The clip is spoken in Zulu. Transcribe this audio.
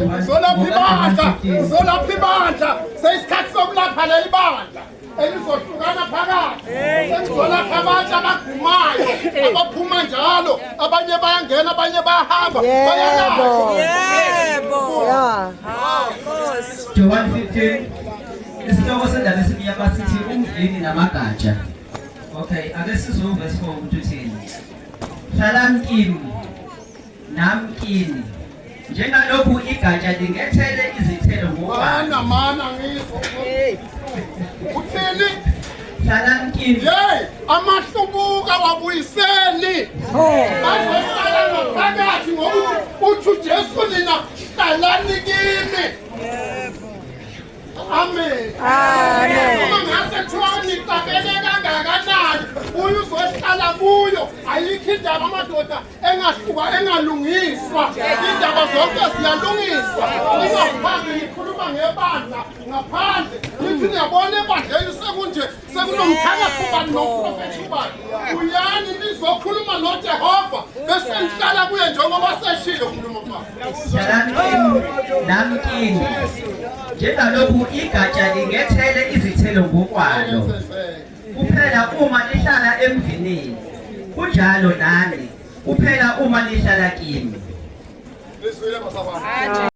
mfethu uzolapha ibandla, uzolapha ibandla. Seyisikhathi sokulapha leli bandla elizohlukana phakathi. Sengizolapha abantu abagumayo, abaphuma njalo, abanye bayangena, abanye bayahamba, bayalapha. Yebo. John 15 isihloko sendaba esibiyapha sithi umvini namagatsha. Okay, ake sizwe verse 4 ukuthi uthini. Hlalani kimi nami kini. Njengalokhu igatsha lingethele izithelo ngokwalo. Mana ngizwa. Uthini? Hlalani kimi. Hey, amahlubuka wabuyiseni. Bazohlala ngaphakathi ngokuthi uJesu nina hlalani kimi. Amen. Uma ngase thwani qabele kangakanani uyu uzohlala kuyo ayikho indaba amadoda engalungiswa indaba zonke ziyalungiswa ingaphandle ngikhuluma ngebandla ngaphandle nithi niyabona ebandleni sekunje sekunomthakathi ubani noprofethi ubani uyani nizokhuluma noJehova bese nihlala kuye njengoba seshilo ukhuluma mfana. Hlalani kimi nami kini. Njengalokhu igatsha lingethele izithelo ngokwalo. Kuphela uma lihlala emvinini. Kunjalo nani. Kuphela uma lihlala kimi.